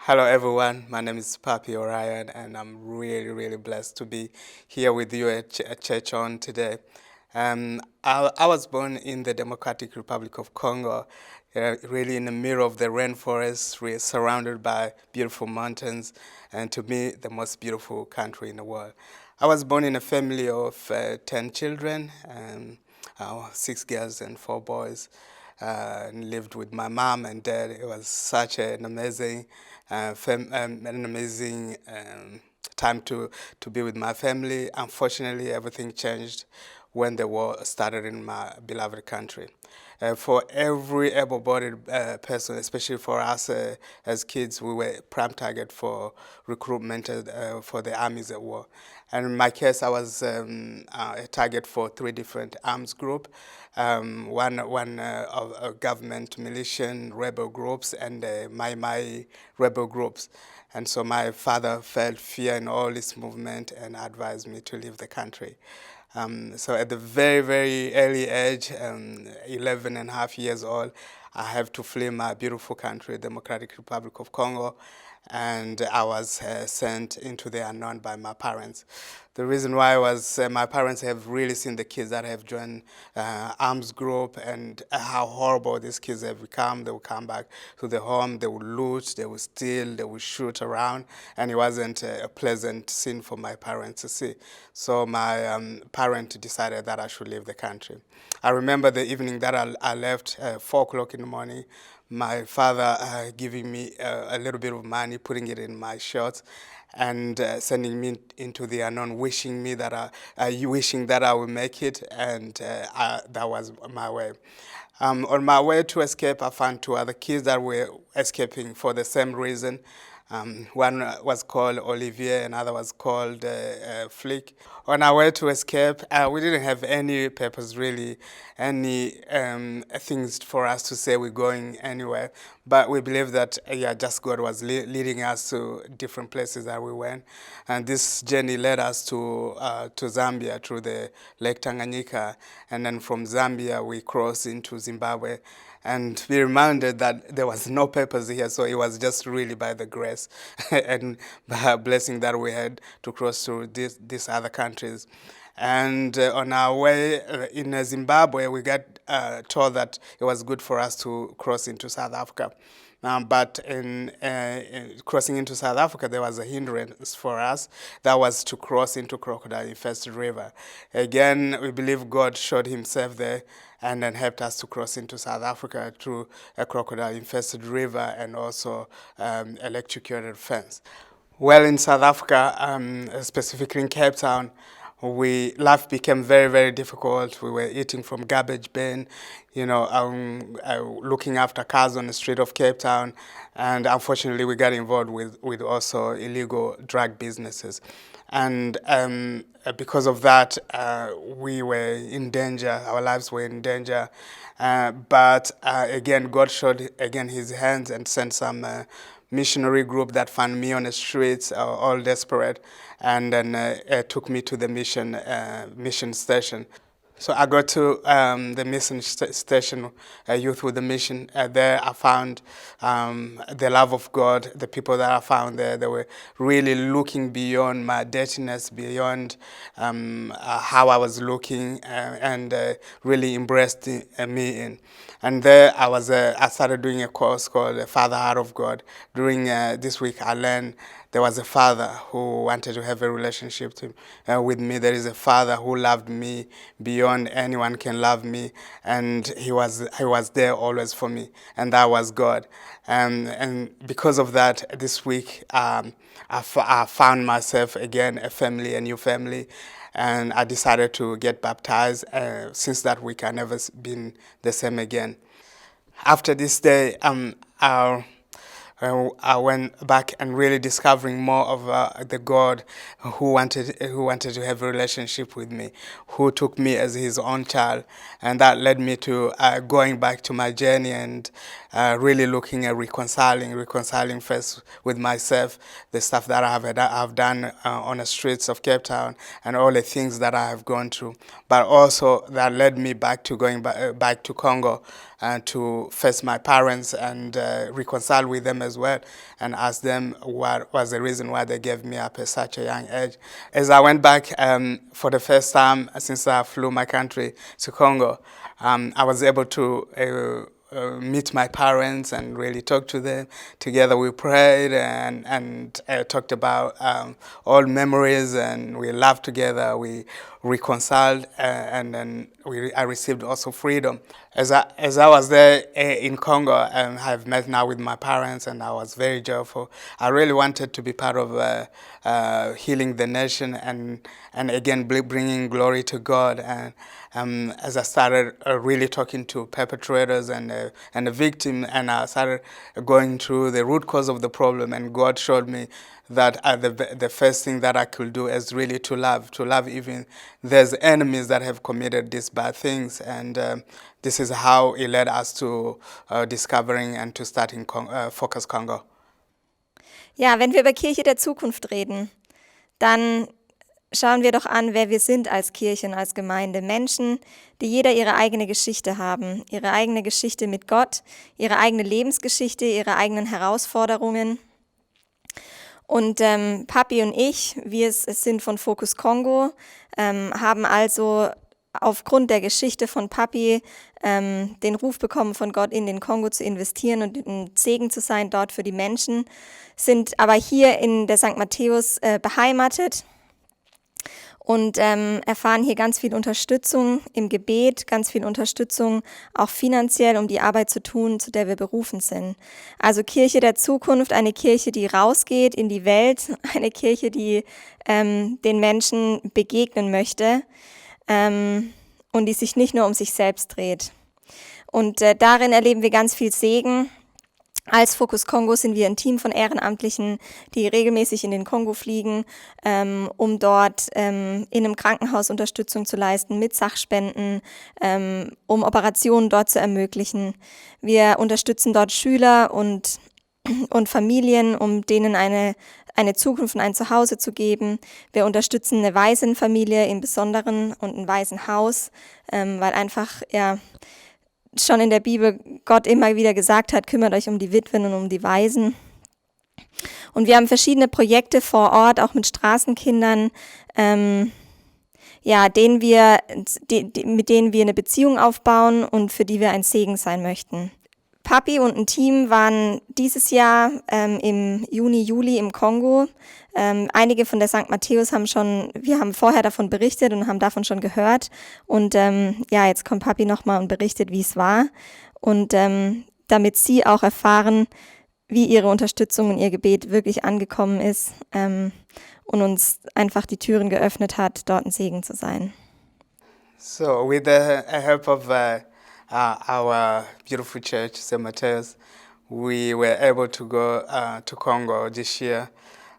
Hello everyone, my name is Pappy Orion and I'm really blessed to be here with you at ChurchON today. I was born in the Democratic Republic of Congo, really in the middle of the rainforest, really surrounded by beautiful mountains, and to me, the most beautiful country in the world. I was born in a family of 10 children, 6 girls and 4 boys. And lived with my mom and dad. It was such an amazing time to be with my family. Unfortunately, everything changed when the war started in my beloved country. For every able-bodied person, especially for us as kids, we were prime target for recruitment for the armies at war. And in my case, I was a target for 3 different arms groups, one of government, militia, rebel groups, and my rebel groups. And so my father felt fear in all this movement and advised me to leave the country. So at the very early age, 11 and a half years old, I have to flee my beautiful country, Democratic Republic of Congo, and I was sent into the unknown by my parents. The reason why was my parents have really seen the kids that have joined arms group and how horrible these kids have become. They will come back to the home, they will loot, they will steal, they will shoot around, and it wasn't a pleasant scene for my parents to see. So my parent decided that I should leave the country. I remember the evening that I left, 4 o'clock in the morning, my father giving me a little bit of money, putting it in my shorts, and sending me into the unknown, wishing that I would make it, and that was my way. On my way to escape, I found 2 other kids that were escaping for the same reason. One was called Olivier, another was called Flick. On our way to escape, we didn't have any papers really, any things for us to say we're going anywhere. But we believe that, just God was leading us to different places that we went. And this journey led us to Zambia through the Lake Tanganyika. And then from Zambia, we crossed into Zimbabwe and be reminded that there was no papers here, so it was just really by the grace and by a blessing that we had to cross through these other countries. And on our way in Zimbabwe, we got told that it was good for us to cross into South Africa. But in crossing into South Africa, there was a hindrance for us. That was to cross into crocodile-infested river. Again, we believe God showed himself there and then helped us to cross into South Africa through a crocodile-infested river and also electrocuted fence. Well, in South Africa, specifically in Cape Town, life became very difficult. We were eating from garbage bin, looking after cars on the street of Cape Town, and unfortunately we got involved with also illegal drug businesses. And because of that, we were in danger. Our lives were in danger. But again, God showed again His hands and sent some missionary group that found me on the streets, all desperate, and then took me to the mission station. So I got to the mission station, Youth with the Mission. There I found the love of God. The people that I found there, they were really looking beyond my dirtiness, beyond how I was looking, and really embraced me in. And there I started doing a course called the Father Heart of God. During this week I learned there was a father who wanted to have a relationship with me. There is a father who loved me beyond anyone can love me, and he was there always for me, and that was God. And because of that, this week I found myself again a new family, and I decided to get baptized. Since that week, I never been the same again. After this day, I went back and really discovering more of the God who wanted to have a relationship with me, who took me as His own child, and that led me to going back to my journey and really looking at reconciling first with myself, the stuff that I've done on the streets of Cape Town, and all the things that I have gone through, but also that led me back to going back to Congo. to face my parents and reconcile with them as well, and ask them what was the reason why they gave me up at such a young age. As I went back for the first time since I flew my country to Congo, I was able to meet my parents and really talk to them. Together we prayed and talked about old memories, and we laughed together. We reconciled, and then I received also freedom. As I was there in Congo, I've met now with my parents, and I was very joyful. I really wanted to be part of healing the nation and again bringing glory to God. And as I started really talking to perpetrators and the victim, and I started going through the root cause of the problem, and God showed me that the first thing that I could do is really to love even there's enemies that have committed these bad things. And this is how it led us to discovering and to starting Focus Congo. Ja, wenn wir über Kirche der Zukunft reden, dann schauen wir doch an, wer wir sind als Kirche und als Gemeinde. Menschen, die jeder ihre eigene Geschichte haben, ihre eigene Geschichte mit Gott, ihre eigene Lebensgeschichte, ihre eigenen Herausforderungen. Und Pappy und ich, wir sind von Focus Kongo, haben also aufgrund der Geschichte von Pappy den Ruf bekommen von Gott, in den Kongo zu investieren und ein Segen zu sein dort für die Menschen, sind aber hier in der St. Matthäus beheimatet und erfahren hier ganz viel Unterstützung im Gebet, ganz viel Unterstützung auch finanziell, um die Arbeit zu tun, zu der wir berufen sind. Also Kirche der Zukunft, eine Kirche, die rausgeht in die Welt, eine Kirche, die den Menschen begegnen möchte und die sich nicht nur um sich selbst dreht. Und darin erleben wir ganz viel Segen. Als Focus Kongo sind wir ein Team von Ehrenamtlichen, die regelmäßig in den Kongo fliegen, um dort in einem Krankenhaus Unterstützung zu leisten mit Sachspenden, um Operationen dort zu ermöglichen. Wir unterstützen dort Schüler und Familien, um denen eine Zukunft und ein Zuhause zu geben. Wir unterstützen eine Waisenfamilie im Besonderen und ein Waisenhaus, weil einfach schon in der Bibel Gott immer wieder gesagt hat, kümmert euch um die Witwen und um die Waisen. Und wir haben verschiedene Projekte vor Ort, auch mit Straßenkindern, mit denen wir eine Beziehung aufbauen und für die wir ein Segen sein möchten. Pappy und ein Team waren dieses Jahr im Juni, Juli im Kongo. Einige von der St. Matthäus wir haben vorher davon berichtet und haben davon schon gehört. Und jetzt kommt Pappy nochmal und berichtet, wie es war. Und damit sie auch erfahren, wie ihre Unterstützung und ihr Gebet wirklich angekommen ist und uns einfach die Türen geöffnet hat, dort ein Segen zu sein. So with the help of our beautiful church, St. Matthäus, we were able to go to Congo this year.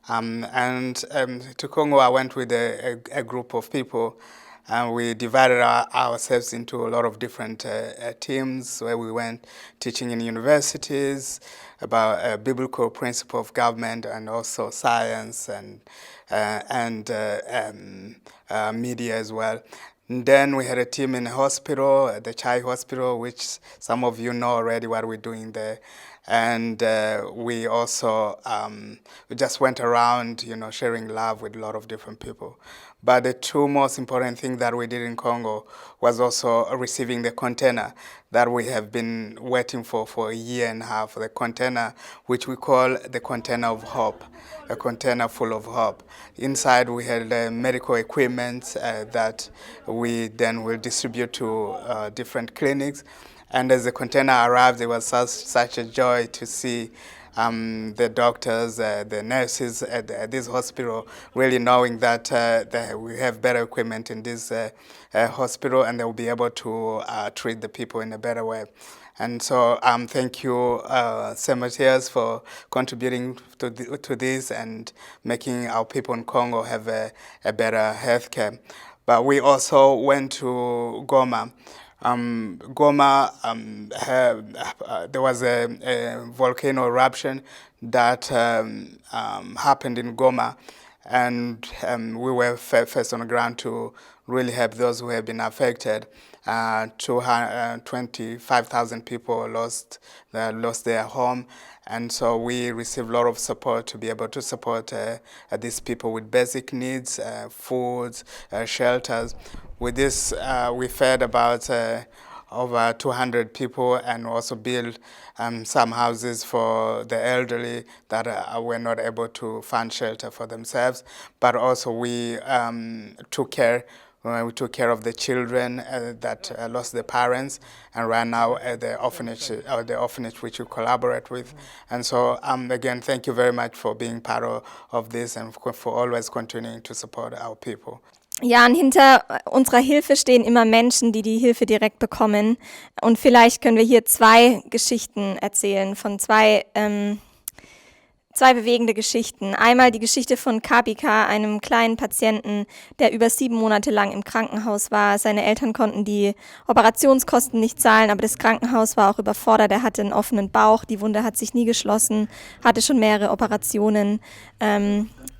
To Congo, I went with a group of people, and we divided ourselves into a lot of different teams where we went teaching in universities about biblical principle of government and also science and media as well. And then we had a team in a hospital, the Chai Hospital, which some of you know already what we're doing there. And we also we just went around, sharing love with a lot of different people. But the two most important things that we did in Congo was also receiving the container that we have been waiting for a year and a half, the container which we call the container of hope, a container full of hope. Inside we had medical equipment that we then will distribute to different clinics. And as the container arrived, it was such a joy to see the doctors, the nurses at this hospital, really knowing that we have better equipment in this hospital, and they will be able to treat the people in a better way. And so thank you, St. Matthäus, for contributing to this and making our people in Congo have a better health care. But we also went to Goma. Goma, there was a volcano eruption that happened in Goma, and we were first on the ground to really help those who have been affected. 25,000 people lost their home, and so we received a lot of support to be able to support these people with basic needs, foods, shelters. With this, we fed about over 200 people and also built some houses for the elderly that were not able to find shelter for themselves. But also we took care of the children that lost their parents, and right now at the orphanage which we collaborate with. And so again, thank you very much for being part of this and for always continuing to support our people. Ja, und hinter unserer Hilfe stehen immer Menschen, die die Hilfe direkt bekommen. Und vielleicht können wir hier 2 Geschichten erzählen, von zwei bewegende Geschichten. Einmal die Geschichte von Kapika, einem kleinen Patienten, der über 7 Monate lang im Krankenhaus war. Seine Eltern konnten die Operationskosten nicht zahlen, aber das Krankenhaus war auch überfordert. Er hatte einen offenen Bauch, die Wunde hat sich nie geschlossen, hatte schon mehrere Operationen.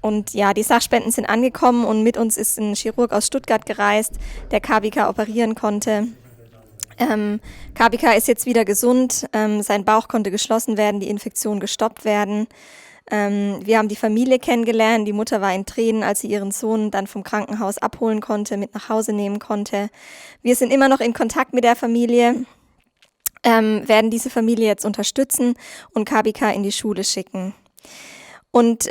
Und ja, die Sachspenden sind angekommen und mit uns ist ein Chirurg aus Stuttgart gereist, der Kapika operieren konnte. Kapika ist jetzt wieder gesund, sein Bauch konnte geschlossen werden, die Infektion gestoppt werden. Wir haben die Familie kennengelernt, die Mutter war in Tränen, als sie ihren Sohn dann vom Krankenhaus abholen konnte, mit nach Hause nehmen konnte. Wir sind immer noch in Kontakt mit der Familie, werden diese Familie jetzt unterstützen und Kapika in die Schule schicken. Und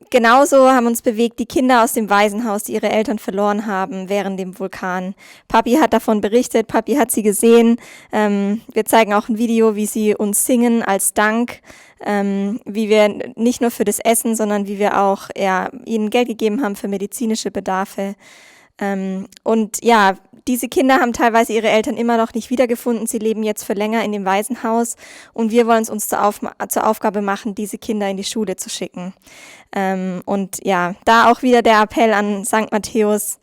genauso haben uns bewegt die Kinder aus dem Waisenhaus, die ihre Eltern verloren haben während dem Vulkan. Pappy hat davon berichtet, Pappy hat sie gesehen. Wir zeigen auch ein Video, wie sie uns singen als Dank, wie wir nicht nur für das Essen, sondern wie wir auch ihnen Geld gegeben haben für medizinische Bedarfe. Und ja, diese Kinder haben teilweise ihre Eltern immer noch nicht wiedergefunden. Sie leben jetzt für länger in dem Waisenhaus und wir wollen es uns zur Aufgabe machen, diese Kinder in die Schule zu schicken. Und ja, da auch wieder der Appell an St. Matthäus: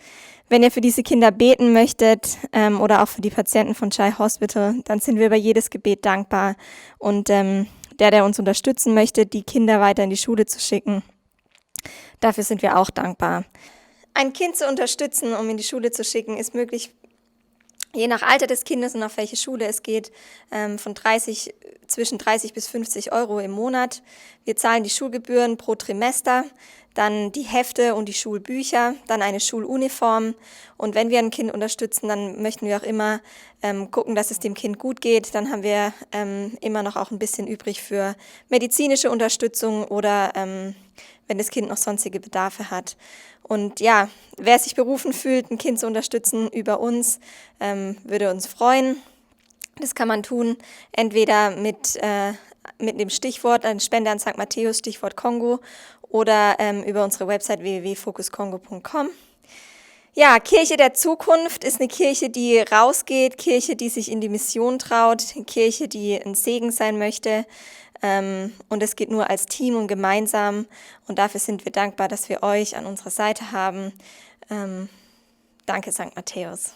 Wenn ihr für diese Kinder beten möchtet oder auch für die Patienten von Chai Hospital, dann sind wir über jedes Gebet dankbar. Und der uns unterstützen möchte, die Kinder weiter in die Schule zu schicken, dafür sind wir auch dankbar. Ein Kind zu unterstützen, um in die Schule zu schicken, ist möglich, je nach Alter des Kindes und auf welche Schule es geht, zwischen 30 bis 50 Euro im Monat. Wir zahlen die Schulgebühren pro Trimester, dann die Hefte und die Schulbücher, dann eine Schuluniform. Und wenn wir ein Kind unterstützen, dann möchten wir auch immer gucken, dass es dem Kind gut geht. Dann haben wir immer noch auch ein bisschen übrig für medizinische Unterstützung oder wenn das Kind noch sonstige Bedarfe hat. Und ja, wer sich berufen fühlt, ein Kind zu unterstützen über uns, würde uns freuen. Das kann man tun, entweder mit dem Stichwort, ein Spende an St. Matthäus, Stichwort Kongo, oder über unsere Website www.focuscongo.com. Ja, Kirche der Zukunft ist eine Kirche, die rausgeht, Kirche, die sich in die Mission traut, Kirche, die ein Segen sein möchte. Und es geht nur als Team und gemeinsam. Und dafür sind wir dankbar, dass wir euch an unserer Seite haben. Danke, St. Matthäus.